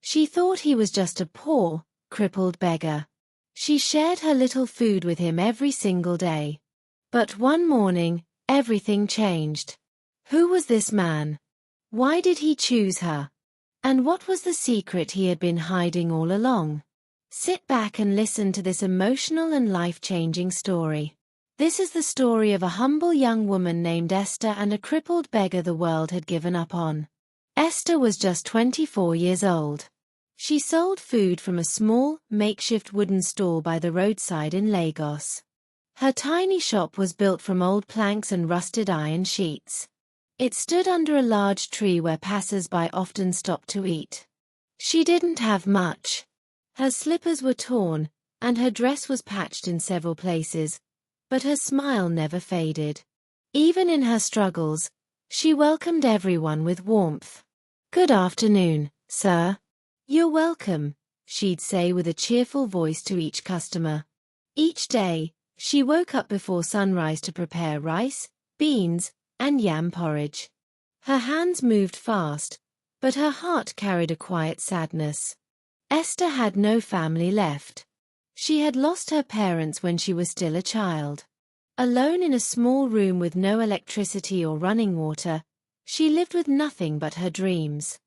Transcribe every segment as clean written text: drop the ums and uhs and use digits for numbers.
She thought he was just a poor, crippled beggar. She shared her little food with him every single day. But one morning, everything changed. Who was this man? Why did he choose her? And what was the secret he had been hiding all along? Sit back and listen to this emotional and life-changing story. This is the story of a humble young woman named Esther and a crippled beggar the world had given up on. Esther was just 24 years old. She sold food from a small, makeshift wooden stall by the roadside in Lagos. Her tiny shop was built from old planks and rusted iron sheets. It stood under a large tree where passers-by often stopped to eat. She didn't have much. Her slippers were torn, and her dress was patched in several places, but her smile never faded. Even in her struggles, she welcomed everyone with warmth. "Good afternoon, sir." "You're welcome," she'd say with a cheerful voice to each customer. Each day, she woke up before sunrise to prepare rice, beans, and yam porridge. Her hands moved fast, but her heart carried a quiet sadness. Esther had no family left. She had lost her parents when she was still a child. Alone in a small room with no electricity or running water, she lived with nothing but her dreams.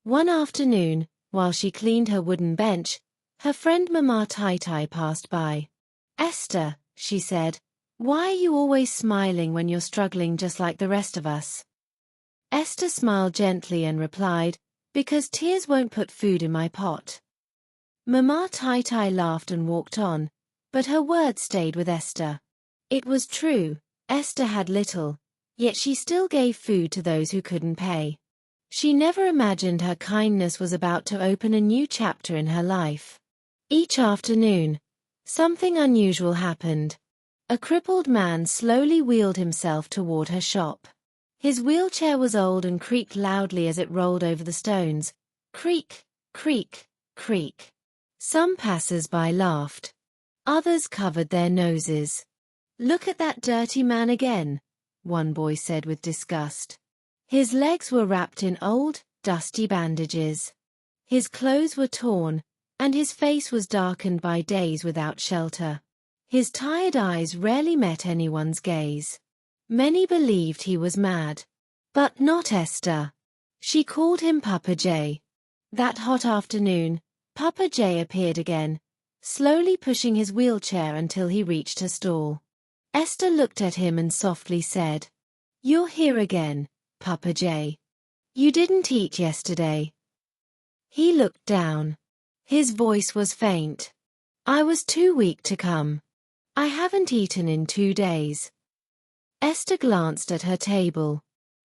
One afternoon, while she cleaned her wooden bench, her friend Mama Tai passed by. "Esther," she said, "why are you always smiling when you're struggling just like the rest of us?" Esther smiled gently and replied, "Because tears won't put food in my pot." Mama Tai laughed and walked on, but her words stayed with Esther. It was true, Esther had little, yet she still gave food to those who couldn't pay. She never imagined her kindness was about to open a new chapter in her life. Each afternoon, something unusual happened. A crippled man slowly wheeled himself toward her shop. His wheelchair was old and creaked loudly as it rolled over the stones. Creak, creak, creak. Some passers-by laughed. Others covered their noses. "Look at that dirty man again," one boy said with disgust. His legs were wrapped in old, dusty bandages. His clothes were torn, and his face was darkened by days without shelter. His tired eyes rarely met anyone's gaze. Many believed he was mad. But not Esther. She called him Papa J. That hot afternoon, Papa J appeared again, slowly pushing his wheelchair until he reached her stall. Esther looked at him and softly said, "You're here again, Papa J. You didn't eat yesterday." He looked down. His voice was faint. "I was too weak to come. I haven't eaten in 2 days." Esther glanced at her table.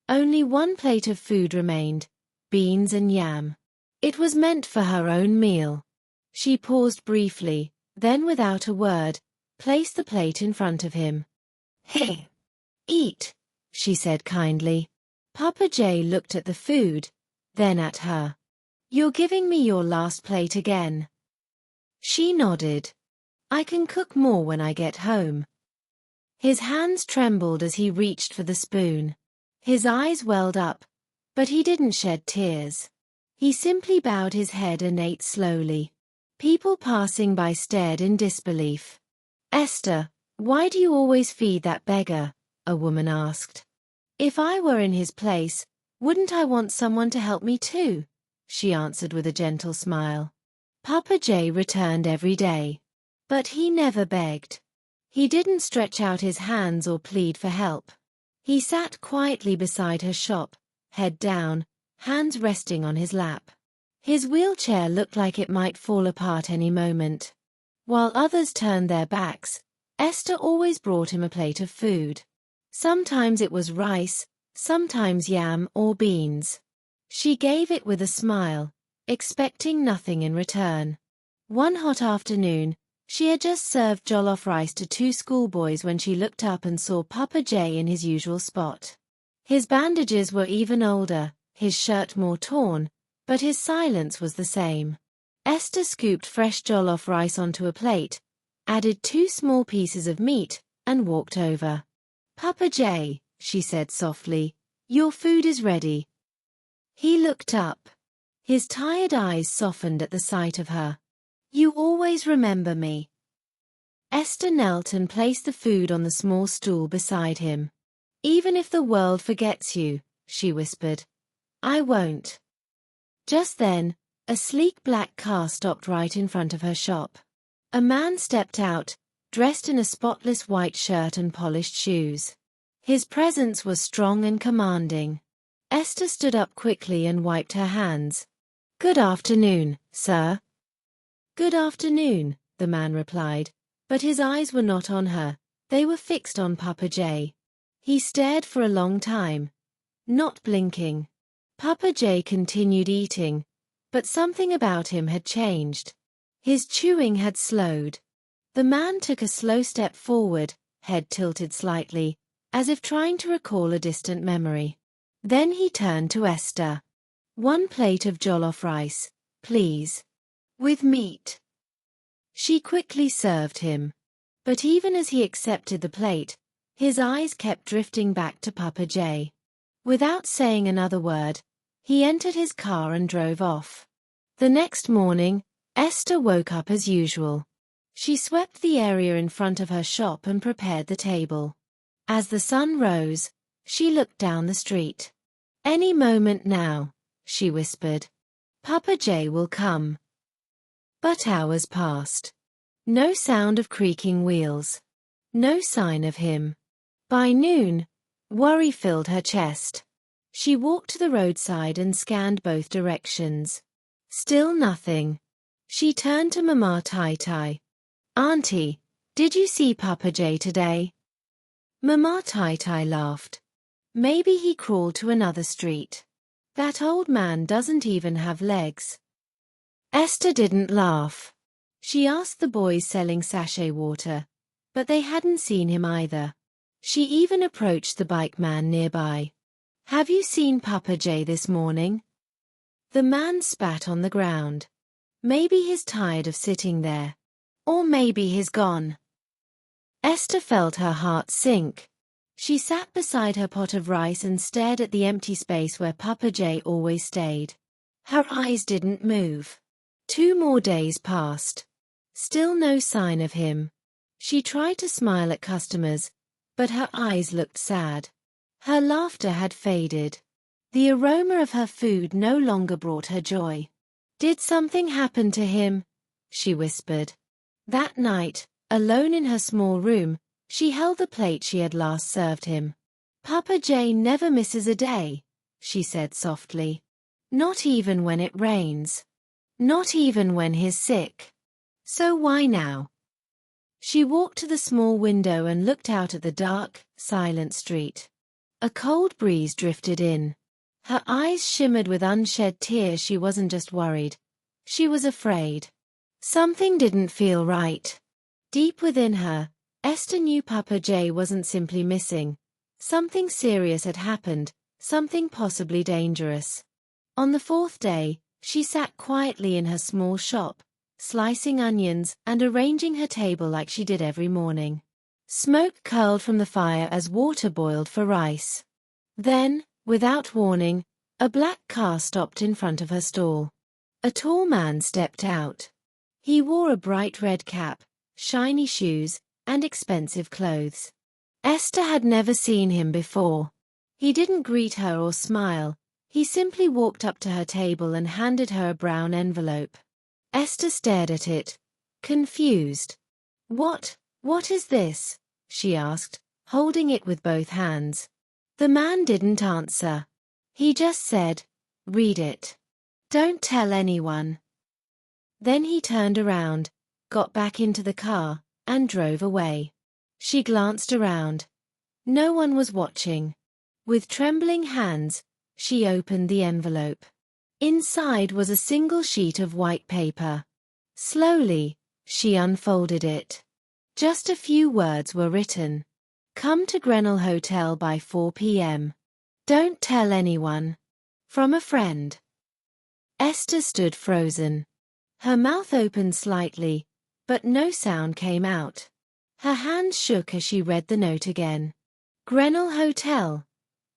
Only one plate of food remained, beans and yam. It was meant for her own meal. She paused briefly, then without a word, placed the plate in front of him. "Hey, eat," she said kindly. Papa J looked at the food, then at her. "You're giving me your last plate again." She nodded. "I can cook more when I get home." His hands trembled as he reached for the spoon. His eyes welled up, but he didn't shed tears. He simply bowed his head and ate slowly. People passing by stared in disbelief. "Esther, why do you always feed that beggar?" a woman asked. "If I were in his place, wouldn't I want someone to help me too?" she answered with a gentle smile. Papa J returned every day. But he never begged. He didn't stretch out his hands or plead for help. He sat quietly beside her shop, head down, hands resting on his lap. His wheelchair looked like it might fall apart any moment. While others turned their backs, Esther always brought him a plate of food. Sometimes it was rice, sometimes yam or beans. She gave it with a smile, expecting nothing in return. One hot afternoon, she had just served jollof rice to 2 schoolboys when she looked up and saw Papa J in his usual spot. His bandages were even older, his shirt more torn, but his silence was the same. Esther scooped fresh jollof rice onto a plate, added 2 small pieces of meat, and walked over. "Papa J," she said softly, "your food is ready." He looked up. His tired eyes softened at the sight of her. "You always remember me." Esther knelt and placed the food on the small stool beside him. "Even if the world forgets you," she whispered, "I won't." Just then, a sleek black car stopped right in front of her shop. A man stepped out, dressed in a spotless white shirt and polished shoes. His presence was strong and commanding. Esther stood up quickly and wiped her hands. "Good afternoon, sir." "Good afternoon," the man replied, but his eyes were not on her, they were fixed on Papa J. He stared for a long time, not blinking. Papa J continued eating, but something about him had changed. His chewing had slowed. The man took a slow step forward, head tilted slightly, as if trying to recall a distant memory. Then he turned to Esther. "1 plate of jollof rice, please. With meat." She quickly served him. But even as he accepted the plate, his eyes kept drifting back to Papa J. Without saying another word, he entered his car and drove off. The next morning, Esther woke up as usual. She swept the area in front of her shop and prepared the table. As the sun rose, she looked down the street. "Any moment now," she whispered. "Papa J will come." But hours passed. No sound of creaking wheels. No sign of him. By noon, worry filled her chest. She walked to the roadside and scanned both directions. Still nothing. She turned to Mama Tai Tai. "Auntie, did you see Papa J today?" Mama Tai Tai laughed. "Maybe he crawled to another street. That old man doesn't even have legs." Esther didn't laugh. She asked the boys selling sachet water, but they hadn't seen him either. She even approached the bike man nearby. "Have you seen Papa J this morning?" The man spat on the ground. Maybe he's tired of sitting there. Or maybe he's gone. Esther felt her heart sink. She sat beside her pot of rice and stared at the empty space where Papa J always stayed. Her eyes didn't move. 2 more days passed. Still no sign of him. She tried to smile at customers, but her eyes looked sad. Her laughter had faded. The aroma of her food no longer brought her joy. "Did something happen to him?" she whispered. That night, alone in her small room, she held the plate she had last served him. "Papa J never misses a day," she said softly. "Not even when it rains. Not even when he's sick. So why now?" She walked to the small window and looked out at the dark, silent street. A cold breeze drifted in. Her eyes shimmered with unshed tears. She wasn't just worried. She was afraid. Something didn't feel right. Deep within her, Esther knew Papa J wasn't simply missing. Something serious had happened, something possibly dangerous. On the 4th day, she sat quietly in her small shop, slicing onions and arranging her table like she did every morning. Smoke curled from the fire as water boiled for rice. Then, without warning, a black car stopped in front of her stall. A tall man stepped out. He wore a bright red cap, shiny shoes, and expensive clothes. Esther had never seen him before. He didn't greet her or smile. He simply walked up to her table and handed her a brown envelope. Esther stared at it, confused. What is this?" she asked, holding it with both hands. The man didn't answer. He just said, "Read it. Don't tell anyone." Then he turned around, got back into the car, and drove away. She glanced around. No one was watching. With trembling hands, she opened the envelope. Inside was a single sheet of white paper. Slowly, she unfolded it. Just a few words were written. "Come to Grenell Hotel by 4 p.m. Don't tell anyone. From a friend." Esther stood frozen. Her mouth opened slightly, but no sound came out. Her hands shook as she read the note again. "Grenell Hotel,"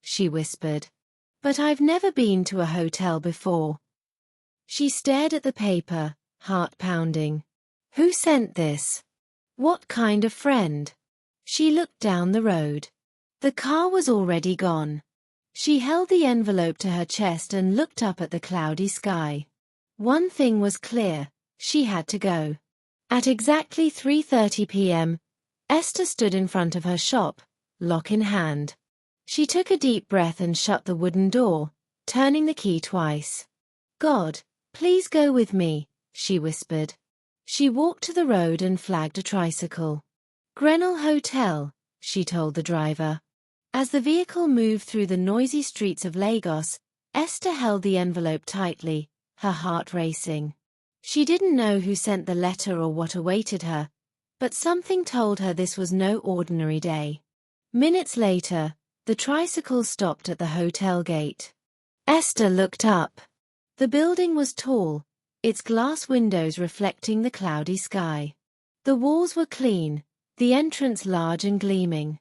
she whispered. "But I've never been to a hotel before." She stared at the paper, heart pounding. Who sent this? What kind of friend? She looked down the road. The car was already gone. She held the envelope to her chest and looked up at the cloudy sky. One thing was clear, she had to go. At exactly 3:30 p.m., Esther stood in front of her shop, lock in hand. She took a deep breath and shut the wooden door, turning the key twice. God, please go with me, she whispered. She walked to the road and flagged a tricycle. Grenell Hotel, she told the driver. As the vehicle moved through the noisy streets of Lagos, Esther held the envelope tightly, her heart racing. She didn't know who sent the letter or what awaited her, but something told her this was no ordinary day. Minutes later, the tricycle stopped at the hotel gate. Esther looked up. The building was tall, its glass windows reflecting the cloudy sky. The walls were clean, the entrance large and gleaming.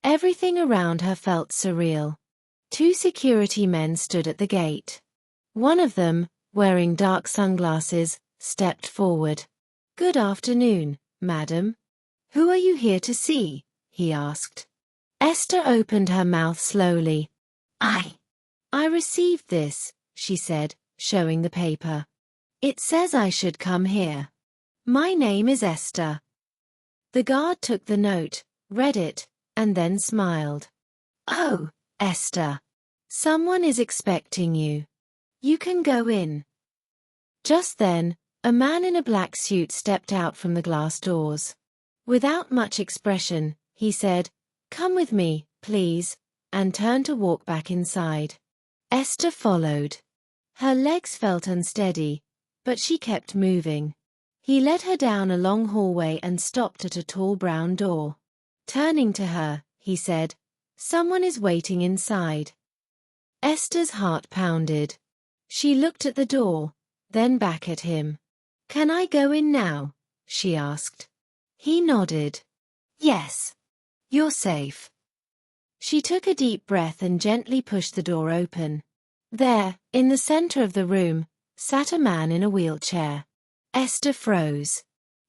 Everything around her felt surreal. 2 security men stood at the gate. One of them, wearing dark sunglasses, stepped forward. Good afternoon, madam. Who are you here to see? He asked. Esther opened her mouth slowly. I received this, she said, showing the paper. It says I should come here. My name is Esther. The guard took the note, read it, and then smiled. Oh, Esther. Someone is expecting you. You can go in. Just then, a man in a black suit stepped out from the glass doors. Without much expression, he said, "Come with me, please," and turned to walk back inside. Esther followed. Her legs felt unsteady, but she kept moving. He led her down a long hallway and stopped at a tall brown door. Turning to her, he said, "Someone is waiting inside." Esther's heart pounded. She looked at the door, then back at him. "Can I go in now?" she asked. He nodded. "Yes. You're safe." She took a deep breath and gently pushed the door open. There, in the center of the room, sat a man in a wheelchair. Esther froze.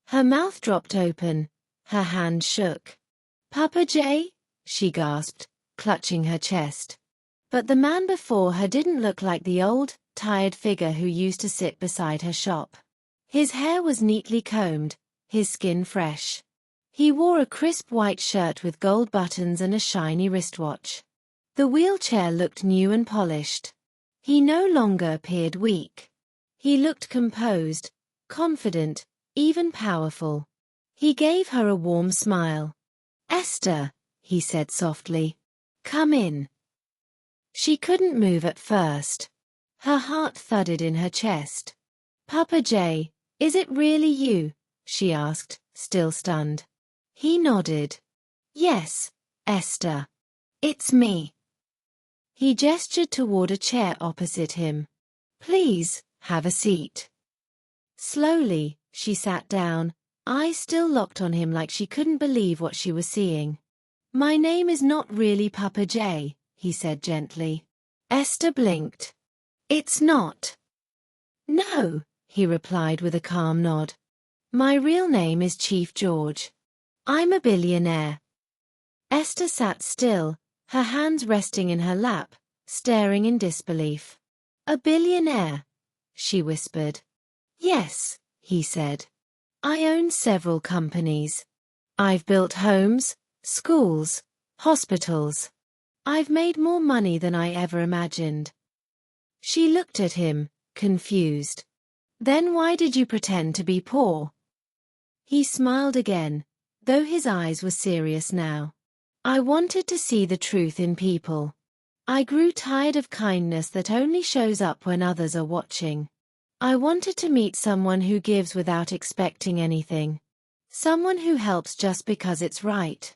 Her mouth dropped open, her hand shook. "Papa J?" she gasped, clutching her chest. But the man before her didn't look like the old, tired figure who used to sit beside her shop. His hair was neatly combed, his skin fresh. He wore a crisp white shirt with gold buttons and a shiny wristwatch. The wheelchair looked new and polished. He no longer appeared weak. He looked composed, confident, even powerful. He gave her a warm smile. "Esther," he said softly, "come in." She couldn't move at first. Her heart thudded in her chest. "Papa J, is it really you?" she asked, still stunned. He nodded. "Yes, Esther. It's me." He gestured toward a chair opposite him. "Please, have a seat." Slowly, she sat down, eyes still locked on him like she couldn't believe what she was seeing. "My name is not really Papa J," he said gently. Esther blinked. "It's not." "No," he replied with a calm nod. "My real name is Chief George. I'm a billionaire." Esther sat still, her hands resting in her lap, staring in disbelief. "A billionaire?" she whispered. "Yes," he said. "I own several companies. I've built homes, schools, hospitals. I've made more money than I ever imagined." She looked at him, confused. "Then why did you pretend to be poor?" He smiled again, though his eyes were serious now. "I wanted to see the truth in people. I grew tired of kindness that only shows up when others are watching. I wanted to meet someone who gives without expecting anything. Someone who helps just because it's right."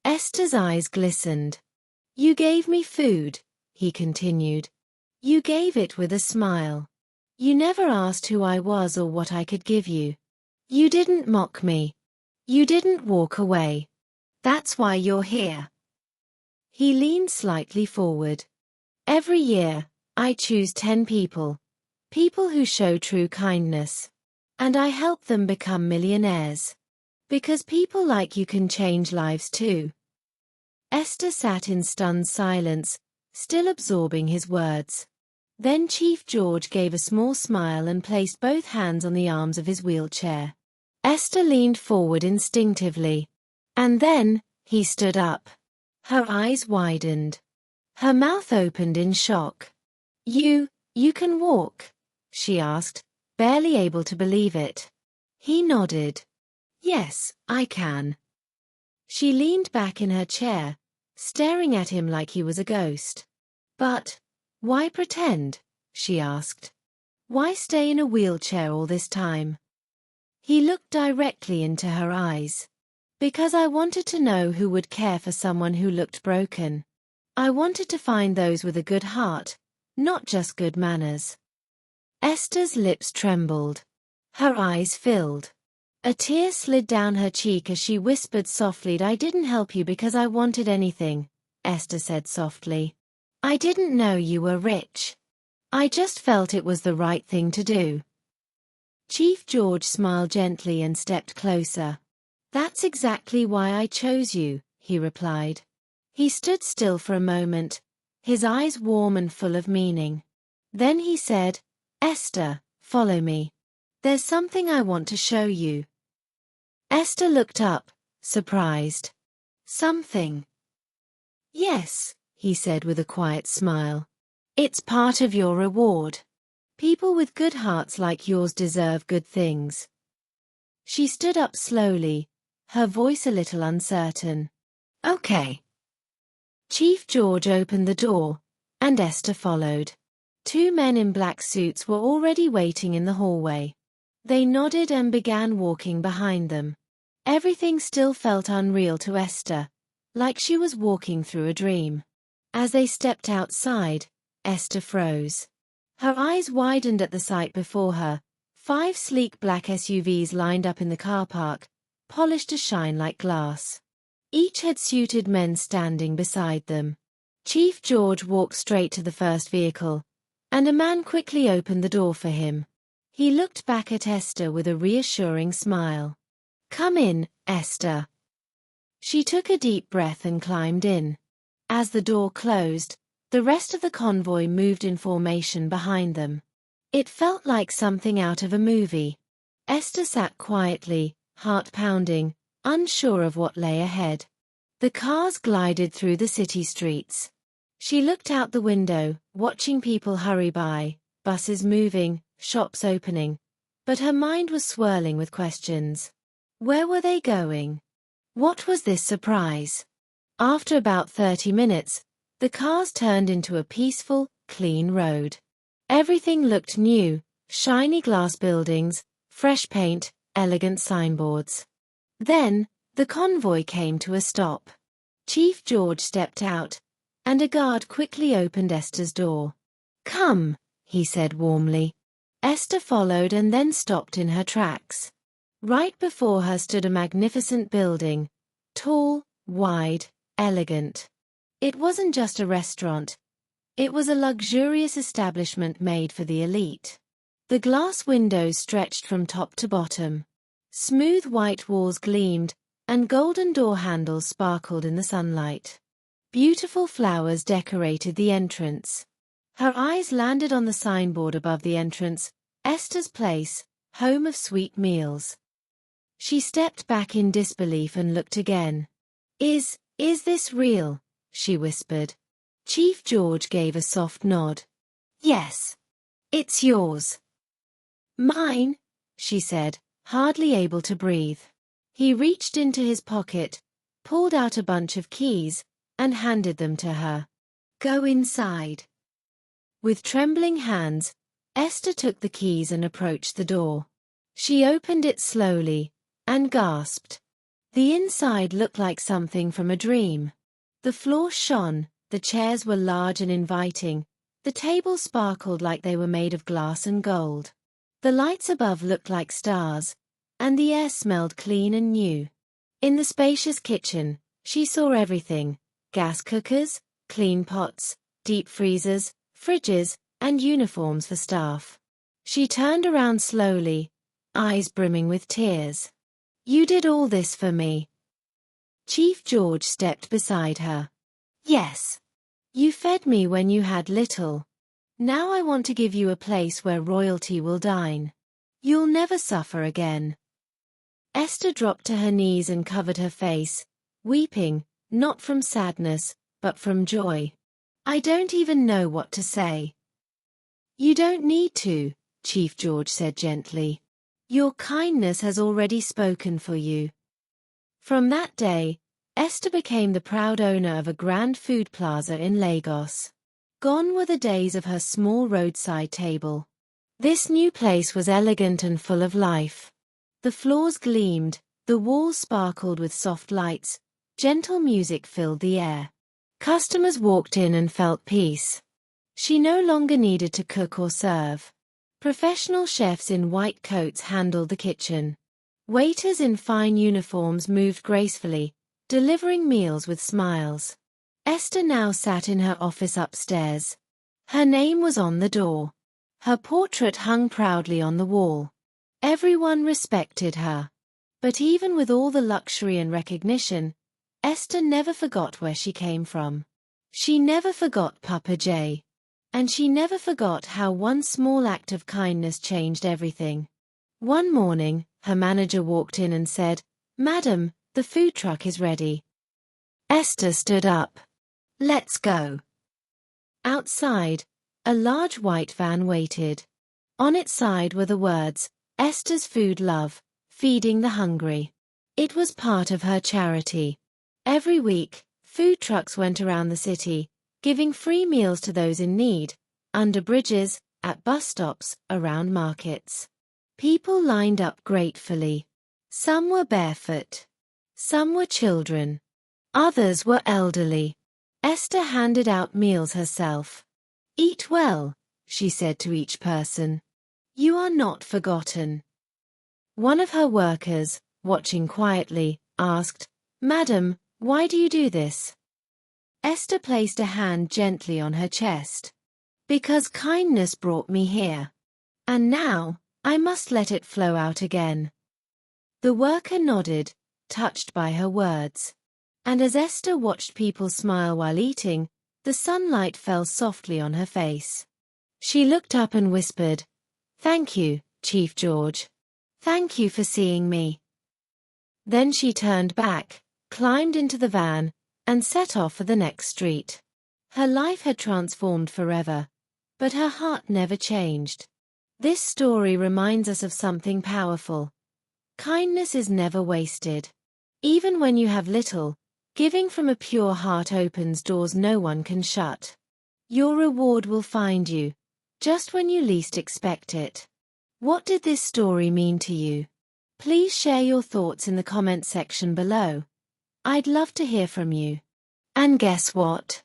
Esther's eyes glistened. "You gave me food," he continued. "You gave it with a smile. You never asked who I was or what I could give you. You didn't mock me. You didn't walk away. That's why you're here." He leaned slightly forward. "Every year, I choose 10 people. people who show true kindness. And I help them become millionaires. Because people like you can change lives too. Esther sat in stunned silence, still absorbing his words. Then Chief George gave a small smile and placed both hands on the arms of his wheelchair. Esther leaned forward instinctively. And then, he stood up. Her eyes widened. Her mouth opened in shock. You can walk?" she asked, barely able to believe it. He nodded. "Yes, I can." She leaned back in her chair, staring at him like he was a ghost. "But why pretend?" she asked. "Why stay in a wheelchair all this time?" He looked directly into her eyes. "Because I wanted to know who would care for someone who looked broken. I wanted to find those with a good heart, not just good manners." Esther's lips trembled. Her eyes filled. A tear slid down her cheek as she whispered softly, "I didn't help you because I wanted anything," Esther said softly. "I didn't know you were rich. I just felt it was the right thing to do." Chief George smiled gently and stepped closer. "That's exactly why I chose you," he replied. He stood still for a moment, his eyes warm and full of meaning. Then he said, "Esther, follow me. There's something I want to show you." Esther looked up, surprised. "Something?" "Yes," he said with a quiet smile. "It's part of your reward. People with good hearts like yours deserve good things." She stood up slowly, her voice a little uncertain. "Okay." Chief George opened the door, and Esther followed. Two men in black suits were already waiting in the hallway. They nodded and began walking behind them. Everything still felt unreal to Esther, like she was walking through a dream. As they stepped outside, Esther froze. Her eyes widened at the sight before her. 5 sleek black SUVs lined up in the car park, polished to shine like glass. Each had suited men standing beside them. Chief George walked straight to the first vehicle, and a man quickly opened the door for him. He looked back at Esther with a reassuring smile. "Come in, Esther." She took a deep breath and climbed in. As the door closed, the rest of the convoy moved in formation behind them. It felt like something out of a movie. Esther sat quietly, heart pounding, unsure of what lay ahead. The cars glided through the city streets. She looked out the window, watching people hurry by, buses moving, shops opening, but her mind was swirling with questions. Where were they going? What was this surprise? After about 30 minutes, the cars turned into a peaceful, clean road. Everything looked new, shiny glass buildings, fresh paint, elegant signboards. Then, the convoy came to a stop. Chief George stepped out, and a guard quickly opened Esther's door. "Come," he said warmly. Esther followed and then stopped in her tracks. Right before her stood a magnificent building, tall, wide, elegant. It wasn't just a restaurant. It was a luxurious establishment made for the elite. The glass windows stretched from top to bottom. Smooth white walls gleamed, and golden door handles sparkled in the sunlight. Beautiful flowers decorated the entrance. Her eyes landed on the signboard above the entrance, Esther's Place, home of sweet meals. She stepped back in disbelief and looked again. Is this real?" she whispered. Chief George gave a soft nod. "Yes. It's yours." "Mine?" she said, hardly able to breathe. He reached into his pocket, pulled out a bunch of keys, and handed them to her. "Go inside." With trembling hands, Esther took the keys and approached the door. She opened it slowly, and gasped. The inside looked like something from a dream. The floor shone, the chairs were large and inviting, the tables sparkled like they were made of glass and gold. The lights above looked like stars, and the air smelled clean and new. In the spacious kitchen, she saw everything: gas cookers, clean pots, deep freezers, fridges, and uniforms for staff. She turned around slowly, eyes brimming with tears. "You did all this for me." Chief George stepped beside her. "Yes. You fed me when you had little. Now I want to give you a place where royalty will dine. You'll never suffer again." Esther dropped to her knees and covered her face, weeping, not from sadness, but from joy. "I don't even know what to say." "You don't need to," Chief George said gently. "Your kindness has already spoken for you." From that day, Esther became the proud owner of a grand food plaza in Lagos. Gone were the days of her small roadside table. This new place was elegant and full of life. The floors gleamed, the walls sparkled with soft lights, gentle music filled the air. Customers walked in and felt peace. She no longer needed to cook or serve. Professional chefs in white coats handled the kitchen. Waiters in fine uniforms moved gracefully, delivering meals with smiles. Esther now sat in her office upstairs. Her name was on the door. Her portrait hung proudly on the wall. Everyone respected her. But even with all the luxury and recognition, Esther never forgot where she came from. She never forgot Papa J. And she never forgot how one small act of kindness changed everything. One morning, her manager walked in and said, "Madam, the food truck is ready." Esther stood up. "Let's go." Outside, a large white van waited. On its side were the words, "Esther's Food Love, Feeding the Hungry." It was part of her charity. Every week, food trucks went around the city, giving free meals to those in need, under bridges, at bus stops, around markets. People lined up gratefully. Some were barefoot. Some were children. Others were elderly. Esther handed out meals herself. "Eat well," she said to each person. "You are not forgotten." One of her workers, watching quietly, asked, "Madam, why do you do this?" Esther placed a hand gently on her chest. "Because kindness brought me here. And now, I must let it flow out again." The worker nodded, touched by her words. And as Esther watched people smile while eating, the sunlight fell softly on her face. She looked up and whispered, "Thank you, Chief George. Thank you for seeing me." Then she turned back, climbed into the van, and set off for the next street. Her life had transformed forever, but her heart never changed. This story reminds us of something powerful. Kindness is never wasted. Even when you have little, giving from a pure heart opens doors no one can shut. Your reward will find you, just when you least expect it. What did this story mean to you? Please share your thoughts in the comment section below. I'd love to hear from you. And guess what?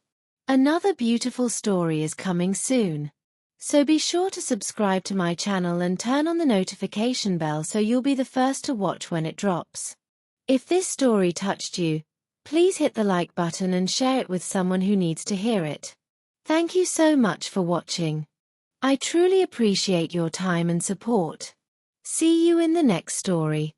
Another beautiful story is coming soon. So be sure to subscribe to my channel and turn on the notification bell so you'll be the first to watch when it drops. If this story touched you, please hit the like button and share it with someone who needs to hear it. Thank you so much for watching. I truly appreciate your time and support. See you in the next story.